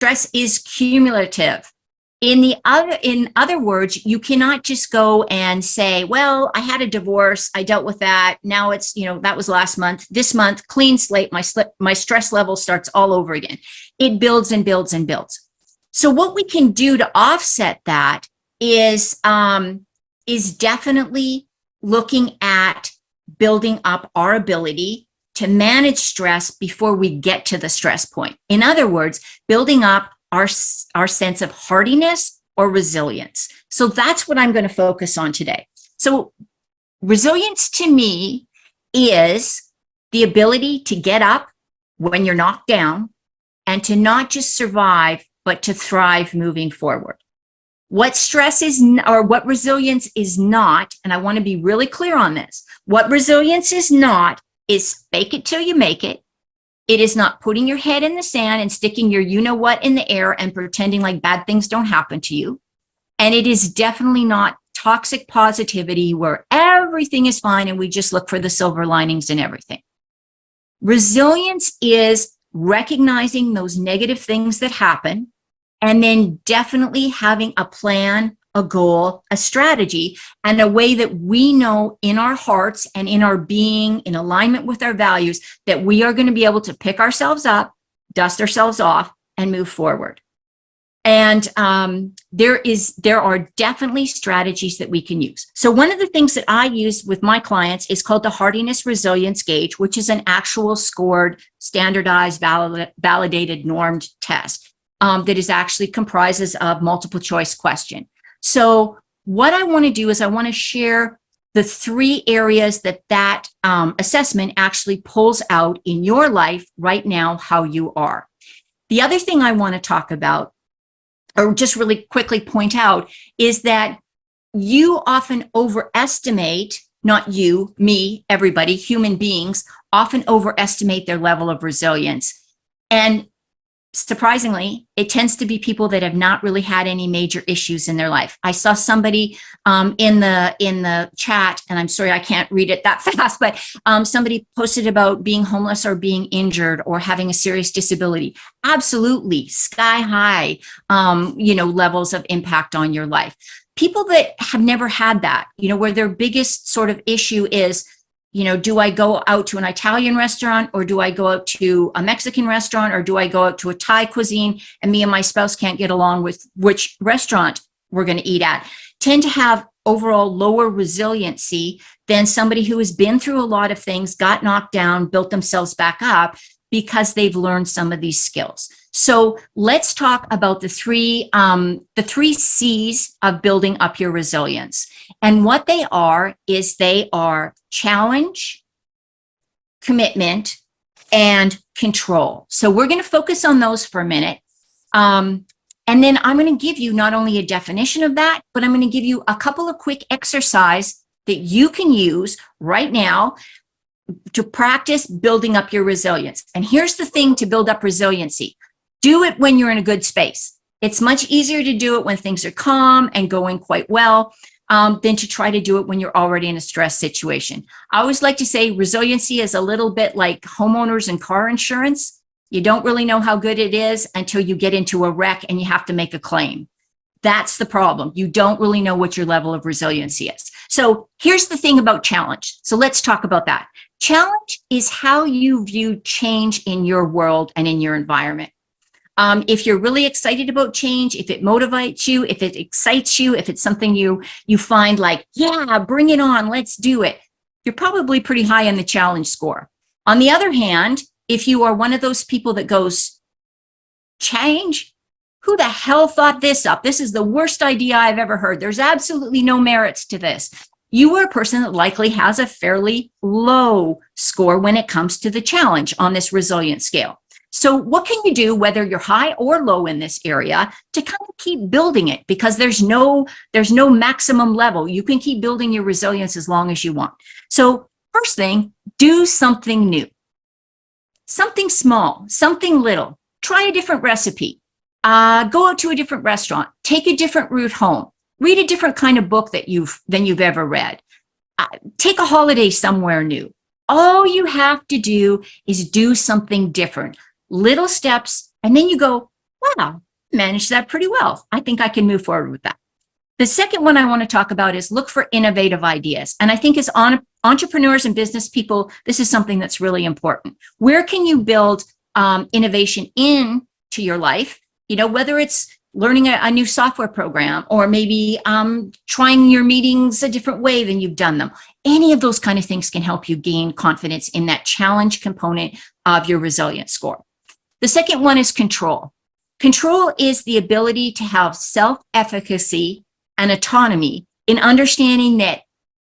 Stress is cumulative. In other words, you cannot just go and say, well, I had a divorce, I dealt with that. Now it's, that was last month. This month, clean slate, my stress level starts all over again. It builds and builds and builds. So what we can do to offset that is definitely looking at building up our ability to manage stress before we get to the stress point. In other words, building up our sense of hardiness or resilience. So that's what I'm going to focus on today. So resilience to me is the ability to get up when you're knocked down and to not just survive, but to thrive moving forward. What stress is, or what resilience is not, and I want to be really clear on this, what resilience is not is fake it till you make it. It is not putting your head in the sand and sticking your you-know-what in the air and pretending like bad things don't happen to you. And it is definitely not toxic positivity where everything is fine and we just look for the silver linings in everything. Resilience is recognizing those negative things that happen and then definitely having a plan, a goal, a strategy, and a way that we know in our hearts and in our being, in alignment with our values, that we are going to be able to pick ourselves up, dust ourselves off, and move forward. And there are definitely strategies that we can use. So one of the things that I use with my clients is called the Hardiness Resilience Gauge, which is an actual scored, standardized, validated, normed test that is actually comprises of multiple choice question. So what I want to do is I want to share the 3 areas that assessment actually pulls out in your life right now, how you are. The other thing I want to talk about, or just really quickly point out, is that you often overestimate, not you, me, everybody, human beings, often overestimate their level of resilience. And surprisingly, it tends to be people that have not really had any major issues in their life. I saw somebody in the chat, and I'm sorry I can't read it that fast, but somebody posted about being homeless or being injured or having a serious disability. Absolutely, sky high, levels of impact on your life. People that have never had that, where their biggest sort of issue is, do I go out to an Italian restaurant, or do I go out to a Mexican restaurant, or do I go out to a Thai cuisine, and me and my spouse can't get along with which restaurant we're going to eat at, tend to have overall lower resiliency than somebody who has been through a lot of things, got knocked down, built themselves back up because they've learned some of these skills. So let's talk about the three C's of building up your resilience. And what they are is they are challenge, commitment, and control. So we're going to focus on those for a minute. And then I'm going to give you not only a definition of that, but I'm going to give you a couple of quick exercises that you can use right now to practice building up your resilience. And here's the thing to build up resiliency. Do it when you're in a good space. It's much easier to do it when things are calm and going quite well than to try to do it when you're already in a stress situation. I always like to say resiliency is a little bit like homeowners and car insurance. You don't really know how good it is until you get into a wreck and you have to make a claim. That's the problem. You don't really know what your level of resiliency is. So here's the thing about challenge. So let's talk about that. Challenge is how you view change in your world and in your environment. If you're really excited about change, if it motivates you, if it excites you, if it's something you find like, yeah, bring it on, let's do it, you're probably pretty high on the challenge score. On the other hand, if you are one of those people that goes, change? Who the hell thought this up? This is the worst idea I've ever heard. There's absolutely no merits to this. You are a person that likely has a fairly low score when it comes to the challenge on this resilience scale. So what can you do, whether you're high or low in this area, to kind of keep building it? Because there's no maximum level. You can keep building your resilience as long as you want. So first thing, do something new. Something small, something little. Try a different recipe. Go out to a different restaurant. Take a different route home. Read a different kind of book than you've ever read. Take a holiday somewhere new. All you have to do is do something different. Little steps, and then you go, wow, managed that pretty well. I think I can move forward with that. The second one I want to talk about is look for innovative ideas. And I think as entrepreneurs and business people, this is something that's really important. Where can you build innovation into your life? You know, whether it's learning a new software program or maybe trying your meetings a different way than you've done them. Any of those kind of things can help you gain confidence in that challenge component of your resilience score. The second one is control. Control is the ability to have self-efficacy and autonomy in understanding that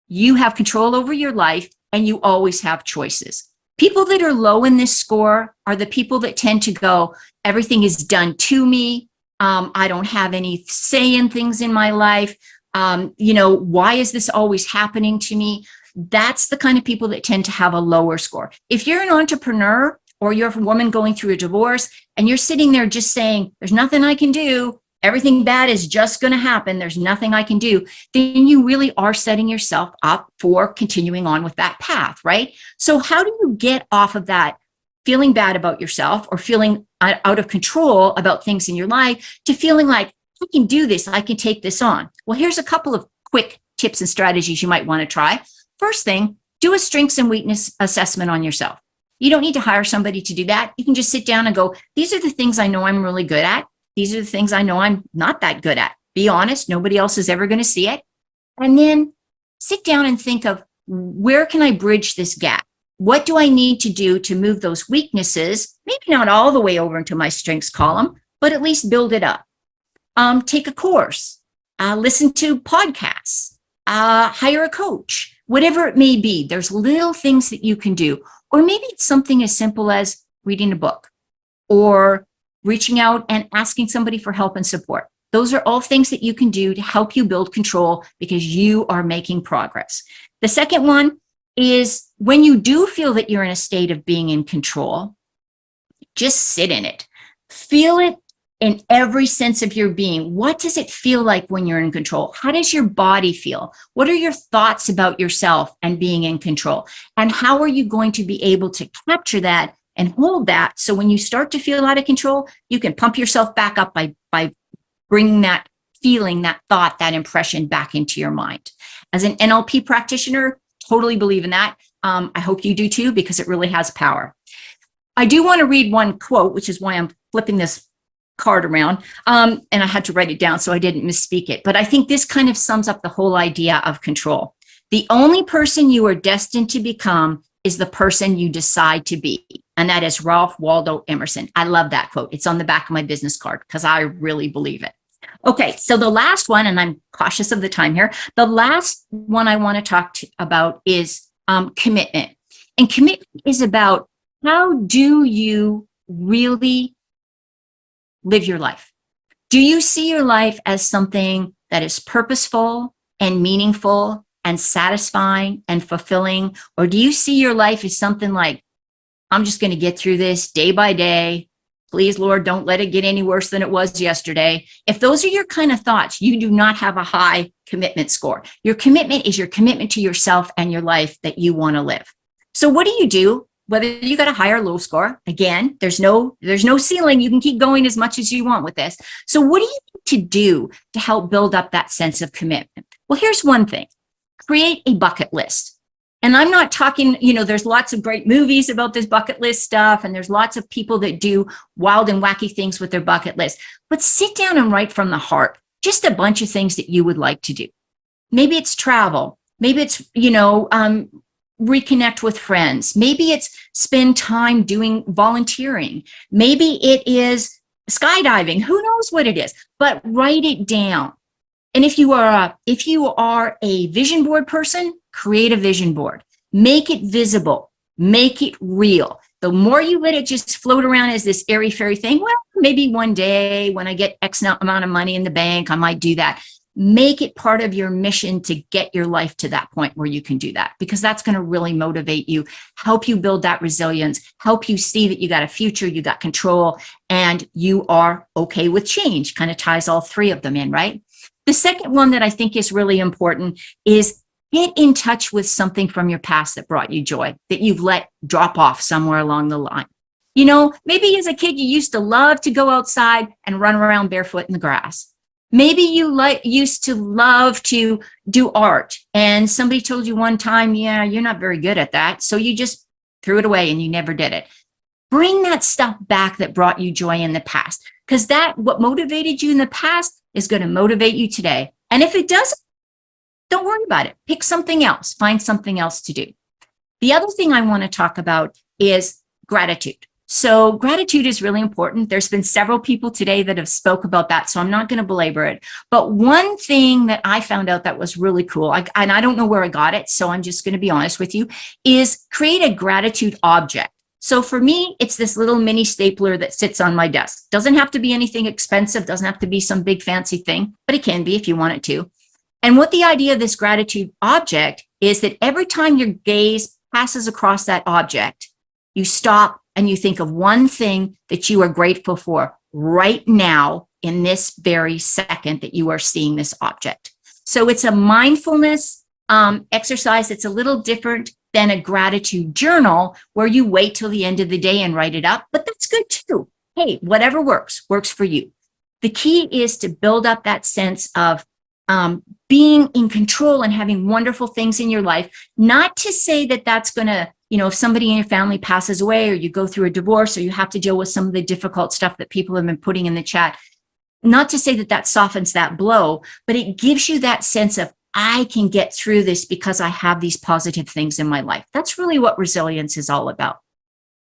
you have control over your life and you always have choices. People that are low in this score are the people that tend to go, everything is done to me. I don't have any say in things in my life. Why is this always happening to me? That's the kind of people that tend to have a lower score. If you're an entrepreneur or you're a woman going through a divorce and you're sitting there just saying, there's nothing I can do, everything bad is just going to happen, there's nothing I can do, then you really are setting yourself up for continuing on with that path, right? So how do you get off of that feeling bad about yourself or feeling out of control about things in your life to feeling like, I can do this, I can take this on? Well, here's a couple of quick tips and strategies you might want to try. First thing, do a strengths and weakness assessment on yourself. You don't need to hire somebody to do that. You can just sit down and go, these are the things I know I'm really good at. These are the things I know I'm not that good at. Be honest, nobody else is ever going to see it. And then sit down and think of, where can I bridge this gap? What do I need to do to move those weaknesses, maybe not all the way over into my strengths column, but at least build it up? Take a course, listen to podcasts, hire a coach, whatever it may be. There's little things that you can do. Or maybe it's something as simple as reading a book or reaching out and asking somebody for help and support. Those are all things that you can do to help you build control because you are making progress. The second one is when you do feel that you're in a state of being in control, just sit in it. Feel it in every sense of your being. What does it feel like when you're in control? How does your body feel? What are your thoughts about yourself and being in control? And how are you going to be able to capture that and hold that so when you start to feel out of control, you can pump yourself back up by bringing that feeling, that thought, that impression back into your mind. As an NLP practitioner, totally believe in that. I hope you do too, because it really has power. I do want to read one quote, which is why I'm flipping this card around. And I had to write it down so I didn't misspeak it. But I think this kind of sums up the whole idea of control. The only person you are destined to become is the person you decide to be. And that is Ralph Waldo Emerson. I love that quote. It's on the back of my business card because I really believe it. Okay, so the last one, and I'm cautious of the time here, the last one I want to talk about is commitment. And commitment is about, how do you really live your life? Do you see your life as something that is purposeful and meaningful and satisfying and fulfilling? Or do you see your life as something like, I'm just going to get through this day by day. Please, Lord, don't let it get any worse than it was yesterday. If those are your kind of thoughts, you do not have a high commitment score. Your commitment is your commitment to yourself and your life that you want to live. So what do? Whether you got a high or low score, again, there's no ceiling. You can keep going as much as you want with this. So what do you need to do to help build up that sense of commitment? Well, here's one thing. Create a bucket list. And I'm not talking, there's lots of great movies about this bucket list stuff, and there's lots of people that do wild and wacky things with their bucket list. But sit down and write from the heart, just a bunch of things that you would like to do. Maybe it's travel. Maybe it's, reconnect with friends. Maybe it's spend time doing volunteering. Maybe it is skydiving. Who knows what it is? But write it down. And if you are a vision board person, create a vision board. Make it visible. Make it real. The more you let it just float around as this airy fairy thing, well, maybe one day when I get X amount of money in the bank, I might do that. Make it part of your mission to get your life to that point where you can do that, because that's going to really motivate you, help you build that resilience, help you see that you got a future, you got control, and you are okay with change. Kind of ties all three of them in, right? The second one that I think is really important is get in touch with something from your past that brought you joy, that you've let drop off somewhere along the line. Maybe as a kid, you used to love to go outside and run around barefoot in the grass. Maybe you used to love to do art and somebody told you one time, yeah, you're not very good at that. So you just threw it away and you never did it. Bring that stuff back that brought you joy in the past, because what motivated you in the past is going to motivate you today. And if it doesn't, don't worry about it. Pick something else, find something else to do. The other thing I want to talk about is gratitude. So gratitude is really important. There's been several people today that have spoke about that, so I'm not going to belabor it. But one thing that I found out that was really cool, and I don't know where I got it, so I'm just going to be honest with you, is create a gratitude object. So for me, it's this little mini stapler that sits on my desk. Doesn't have to be anything expensive, doesn't have to be some big fancy thing, but it can be if you want it to. And what the idea of this gratitude object is that every time your gaze passes across that object, you stop and you think of one thing that you are grateful for right now in this very second that you are seeing this object. So it's a mindfulness exercise that's a little different than a gratitude journal where you wait till the end of the day and write it up, but that's good too. Hey, whatever works for you. The key is to build up that sense of being in control and having wonderful things in your life, not to say that that's going to, if somebody in your family passes away or you go through a divorce or you have to deal with some of the difficult stuff that people have been putting in the chat, not to say that that softens that blow, but it gives you that sense of, I can get through this because I have these positive things in my life. That's really what resilience is all about.